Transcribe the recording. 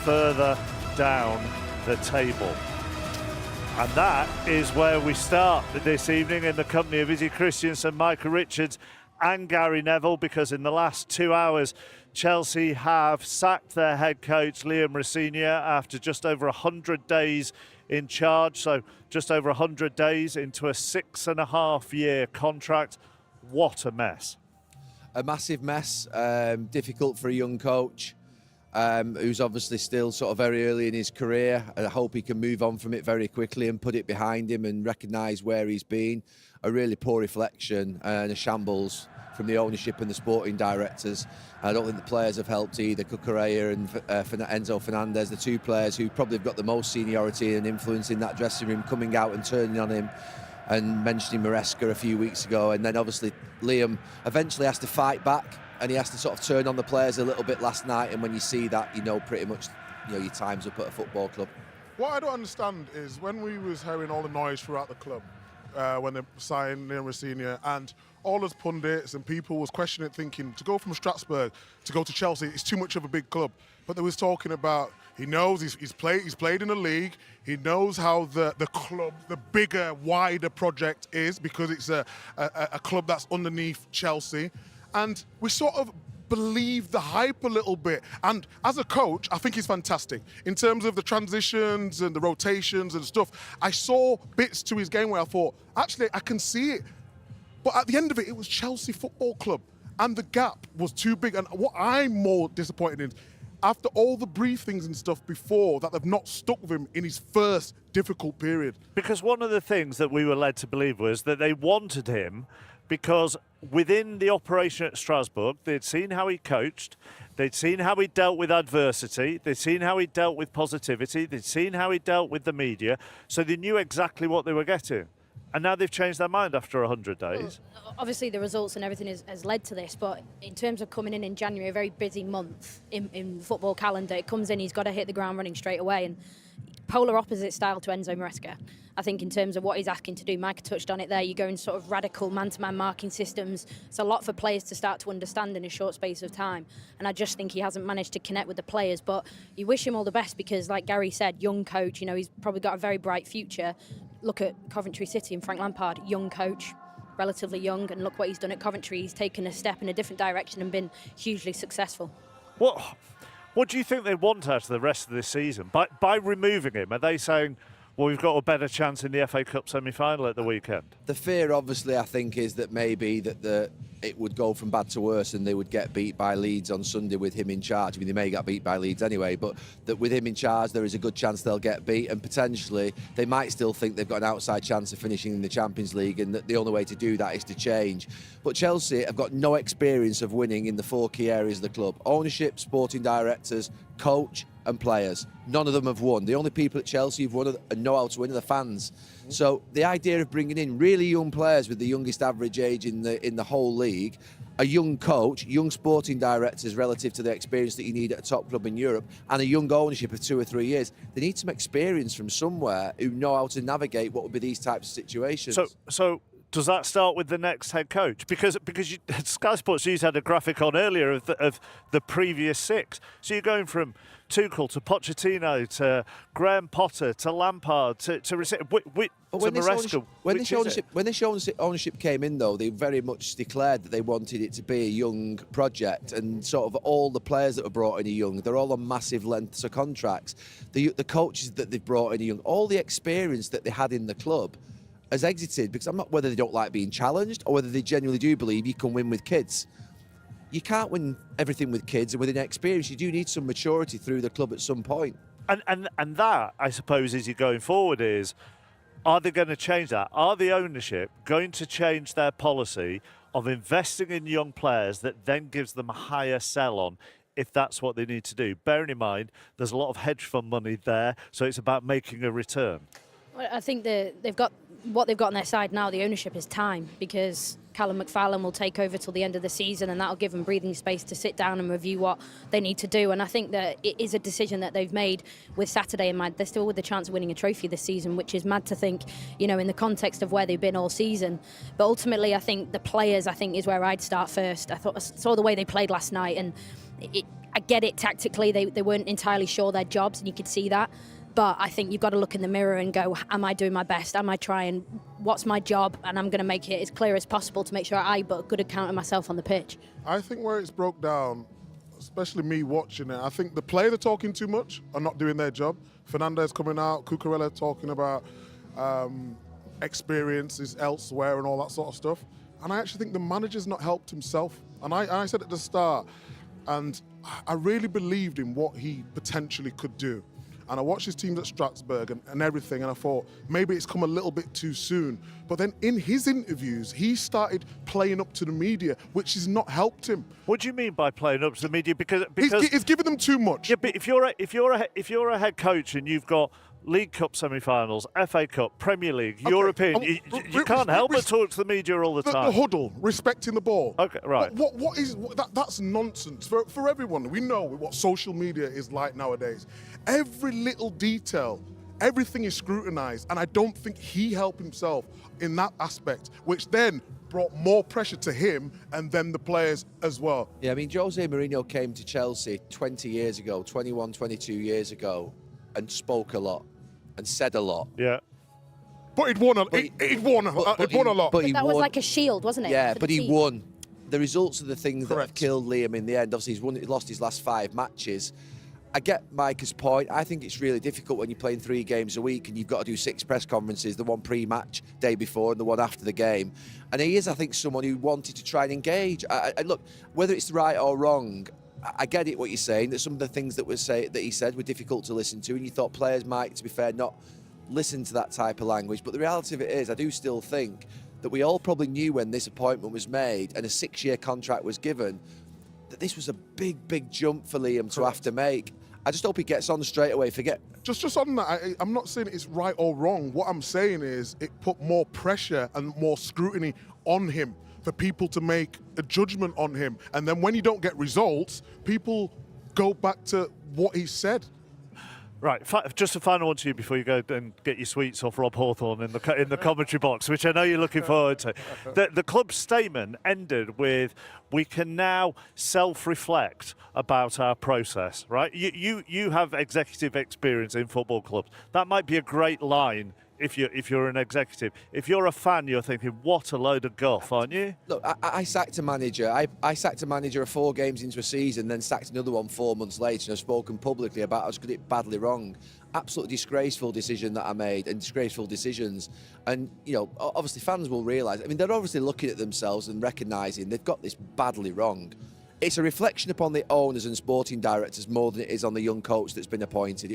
further down the table. And that is where we start this evening in the company of Izzy Christiansen, Micah Richards and Gary Neville, because in the last 2 hours, Chelsea have sacked their head coach, Liam Rosenior, after just over 100 days in charge. So just over 100 days into a 6.5-year contract. What a mess. A massive mess, difficult for a young coach. Who's obviously still sort of very early in his career. I hope he can move on from it very quickly and put it behind him and recognise where he's been. A really poor reflection and a shambles from the ownership and the sporting directors. I don't think the players have helped either. Cucurella and Enzo Fernandez, the two players who probably have got the most seniority and influence in that dressing room, coming out and turning on him and mentioning Maresca a few weeks ago. And then obviously Liam eventually has to fight back. And he has to sort of turn on the players a little bit last night. And when you see that, you know pretty much your time's up at a football club. What I don't understand is when we was hearing all the noise throughout the club, when they signed Liam Rosenior, and all those pundits and people was questioning it, thinking to go from Strasbourg to go to Chelsea, it's too much of a big club. But they was talking about he knows he's played in the league. He knows how the club, the bigger, wider project is, because it's a club that's underneath Chelsea. And we sort of believe the hype a little bit. And as a coach, I think he's fantastic. In terms of the transitions and the rotations and stuff, I saw bits to his game where I thought, actually, I can see it. But at the end of it, it was Chelsea Football Club. And the gap was too big. And what I'm more disappointed in, after all the briefings and stuff before, that they've not stuck with him in his first difficult period. Because one of the things that we were led to believe was that they wanted him because within the operation at Strasbourg, they'd seen how he coached, they'd seen how he dealt with adversity, they'd seen how he dealt with positivity, they'd seen how he dealt with the media, so they knew exactly what they were getting. And now they've changed their mind after 100 days. Well, obviously, the results and everything has led to this, but in terms of coming in January, a very busy month in football calendar, it comes in, he's got to hit the ground running straight away. And polar opposite style to Enzo Maresca. I think in terms of what he's asking to do, Micah touched on it there, you're going sort of radical man-to-man marking systems. It's a lot for players to start to understand in a short space of time. And I just think he hasn't managed to connect with the players. But you wish him all the best because, like Gary said, young coach, he's probably got a very bright future. Look at Coventry City and Frank Lampard, young coach, relatively young, and look what he's done at Coventry. He's taken a step in a different direction and been hugely successful. What do you think they want out of the rest of this season? By removing him, are they saying, well, we've got a better chance in the FA Cup semi-final at the weekend? The fear, obviously, I think, is that maybe that it would go from bad to worse and they would get beat by Leeds on Sunday with him in charge. I mean, they may get beat by Leeds anyway, but that with him in charge, there is a good chance they'll get beat, and potentially they might still think they've got an outside chance of finishing in the Champions League, and that the only way to do that is to change. But Chelsea have got no experience of winning in the four key areas of the club: ownership, sporting directors, coach and players. None of them have won. The only people at Chelsea who've won and know how to win are the fans. So the idea of bringing in really young players with the youngest average age in the whole league, a young coach, young sporting directors relative to the experience that you need at a top club in Europe, and a young ownership of 2 or 3 years, they need some experience from somewhere who know how to navigate what would be these types of situations. So does that start with the next head coach? Because Sky Sports News had a graphic on earlier of the previous 6. So you're going from Tuchel to Pochettino to Graham Potter to Lampard to Maresca. When this ownership came in, though, they very much declared that they wanted it to be a young project, and sort of all the players that were brought in are young. They're all on massive lengths of contracts. The coaches that they've brought in are young. All the experience that they had in the club has exited, because I'm not whether they don't like being challenged or whether they genuinely do believe you can win with kids. You can't win everything with kids and with inexperience. You do need some maturity through the club at some point. And that, I suppose, as you're going forward is, are they going to change that? Are the ownership going to change their policy of investing in young players that then gives them a higher sell on, if that's what they need to do? Bearing in mind, there's a lot of hedge fund money there, so it's about making a return. Well, I think they've got what they've got on their side now. The ownership is time, because Callum McFarlane will take over till the end of the season, and that'll give them breathing space to sit down and review what they need to do. And I think that it is a decision that they've made with Saturday in mind. They're still with the chance of winning a trophy this season, which is mad to think, in the context of where they've been all season. But ultimately, I think the players, is where I'd start first. I saw the way they played last night, and I get it tactically, they weren't entirely sure their jobs, and you could see that. But I think you've got to look in the mirror and go, am I doing my best? Am I trying? What's my job? And I'm going to make it as clear as possible to make sure I put a good account of myself on the pitch. I think where it's broke down, especially me watching it, I think the players are talking too much, are not doing their job. Fernandez coming out, Cucurella talking about experiences elsewhere and all that sort of stuff. And I actually think the manager's not helped himself. And I said at the start, and I really believed in what he potentially could do. And I watched his teams at Strasbourg and everything, and I thought maybe it's come a little bit too soon. But then in his interviews, he started playing up to the media, which has not helped him. What do you mean by playing up to the media? Because He's given them too much. yeah, but if you're a head coach and you've got League Cup semi-finals, FA Cup, Premier League, European, you can't help but talk to the media all the time. The huddle, respecting the ball. Okay, right. What is that's nonsense for everyone. We know what social media is like nowadays. Every little detail, everything is scrutinised, and I don't think he helped himself in that aspect, which then brought more pressure to him and then the players as well. Yeah, I mean, Jose Mourinho came to Chelsea 20 years ago, 21, 22 years ago, and spoke a lot and said a lot. Yeah. But he'd won a lot. But he That was won. like a shield, wasn't it? Yeah, for but the he team? won. The results are the things that have Correct. killed Liam in the end. Obviously, he lost his last 5 matches. I get Micah's point. I think it's really difficult when you're playing 3 games a week and you've got to do 6 press conferences, the one pre-match day before and the one after the game. And he is, I think, someone who wanted to try and engage. I look, whether it's right or wrong, I get it what you're saying, that some of the things that he said were difficult to listen to, and you thought players might, to be fair, not listen to that type of language. But the reality of it is, I do still think that we all probably knew when this appointment was made and a 6-year contract was given, that this was a big, big jump for Liam to have to make. I just hope he gets on straight away. Just on that, I'm not saying it's right or wrong. What I'm saying is it put more pressure and more scrutiny on him for people to make a judgment on him. And then when you don't get results, people go back to what he said. Right, just a final one to you before you go and get your sweets off Rob Hawthorne in the commentary box, which I know you're looking forward to. The club's statement ended with, "We can now self-reflect about our process." Right? You have executive experience in football clubs. That might be a great line if you're an executive. If you're a fan, you're thinking, what a load of guff, aren't you? Look, I sacked a manager. I sacked a manager 4 games into a season, then sacked another one 4 months later, and I've spoken publicly about I was got it badly wrong. Absolutely disgraceful decision that I made, and disgraceful decisions. And, you know, obviously fans will realise, I mean, they're obviously looking at themselves and recognising they've got this badly wrong. It's a reflection upon the owners and sporting directors more than it is on the young coach that's been appointed.